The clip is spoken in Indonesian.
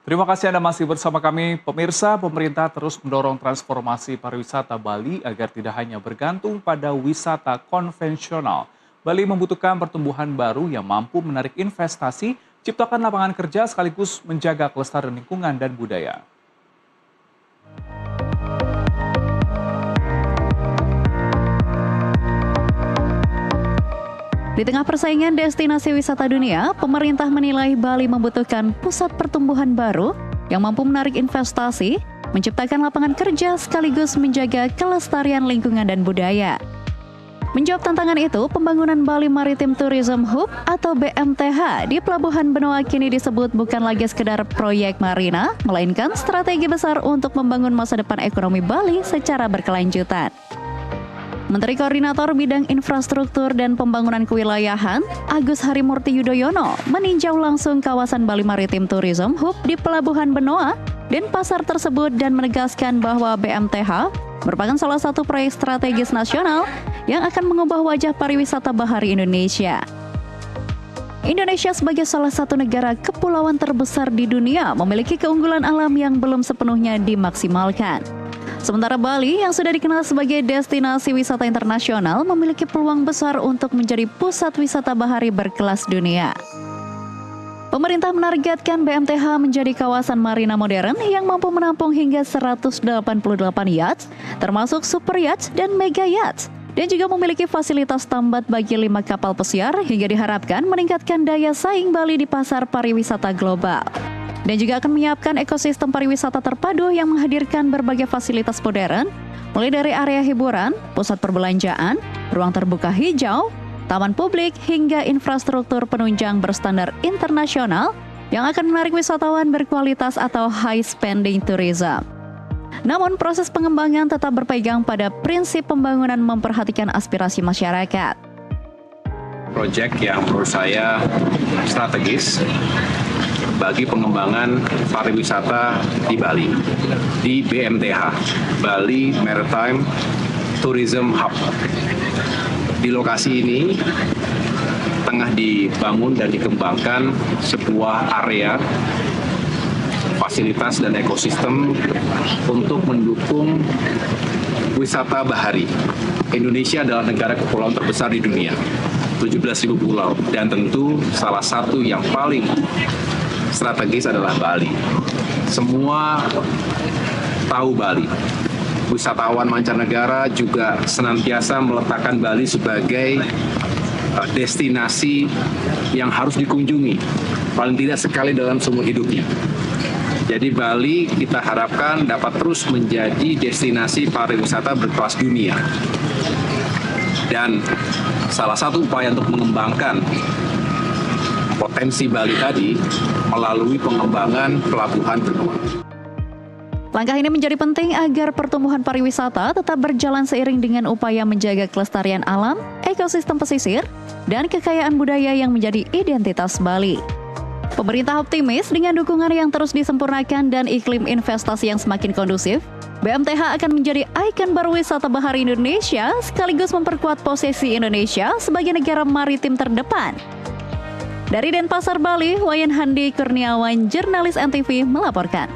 Terima kasih Anda masih bersama kami. Pemirsa, pemerintah terus mendorong transformasi pariwisata Bali agar tidak hanya bergantung pada wisata konvensional. Bali membutuhkan pertumbuhan baru yang mampu menarik investasi, ciptakan lapangan kerja sekaligus menjaga kelestarian lingkungan dan budaya. Di tengah persaingan destinasi wisata dunia, pemerintah menilai Bali membutuhkan pusat pertumbuhan baru yang mampu menarik investasi, menciptakan lapangan kerja sekaligus menjaga kelestarian lingkungan dan budaya. Menjawab tantangan itu, pembangunan Bali Maritime Tourism Hub atau BMTH di Pelabuhan Benoa kini disebut bukan lagi sekedar proyek marina, melainkan strategi besar untuk membangun masa depan ekonomi Bali secara berkelanjutan. Menteri Koordinator Bidang Infrastruktur dan Pembangunan Kewilayahan, Agus Harimurti Yudhoyono, meninjau langsung kawasan Bali Maritime Tourism Hub di Pelabuhan Benoa dan pasar tersebut dan menegaskan bahwa BMTH merupakan salah satu proyek strategis nasional yang akan mengubah wajah pariwisata bahari Indonesia. Indonesia sebagai salah satu negara kepulauan terbesar di dunia memiliki keunggulan alam yang belum sepenuhnya dimaksimalkan. Sementara Bali yang sudah dikenal sebagai destinasi wisata internasional memiliki peluang besar untuk menjadi pusat wisata bahari berkelas dunia. Pemerintah menargetkan BMTH menjadi kawasan marina modern yang mampu menampung hingga 188 yachts, termasuk super yachts dan mega yachts, dan juga memiliki fasilitas tambat bagi 5 kapal pesiar hingga diharapkan meningkatkan daya saing Bali di pasar pariwisata global. Dan juga akan menyiapkan ekosistem pariwisata terpadu yang menghadirkan berbagai fasilitas modern, mulai dari area hiburan, pusat perbelanjaan, ruang terbuka hijau, taman publik, hingga infrastruktur penunjang berstandar internasional yang akan menarik wisatawan berkualitas atau high spending tourism. Namun proses pengembangan tetap berpegang pada prinsip pembangunan memperhatikan aspirasi masyarakat. Proyek yang menurut saya strategis bagi pengembangan pariwisata di Bali, di BMTH, Bali Maritime Tourism Hub. Di lokasi ini tengah dibangun dan dikembangkan sebuah area fasilitas dan ekosistem untuk mendukung wisata bahari. Indonesia adalah negara kepulauan terbesar di dunia, 17.000 pulau, dan tentu salah satu yang paling strategis adalah Bali. Semua tahu Bali. Wisatawan mancanegara juga senantiasa meletakkan Bali sebagai destinasi yang harus dikunjungi, paling tidak sekali dalam seumur hidupnya. Jadi Bali kita harapkan dapat terus menjadi destinasi pariwisata berkelas dunia. Dan salah satu upaya untuk mengembangkan potensi Bali tadi melalui pengembangan pelabuhan Benoa. Langkah ini menjadi penting agar pertumbuhan pariwisata tetap berjalan seiring dengan upaya menjaga kelestarian alam, ekosistem pesisir, dan kekayaan budaya yang menjadi identitas Bali. Pemerintah optimis dengan dukungan yang terus disempurnakan dan iklim investasi yang semakin kondusif, BMTH akan menjadi ikon baru wisata bahari Indonesia sekaligus memperkuat posisi Indonesia sebagai negara maritim terdepan. Dari Denpasar, Bali, Wayan Handi Kurniawan, jurnalis NTV melaporkan.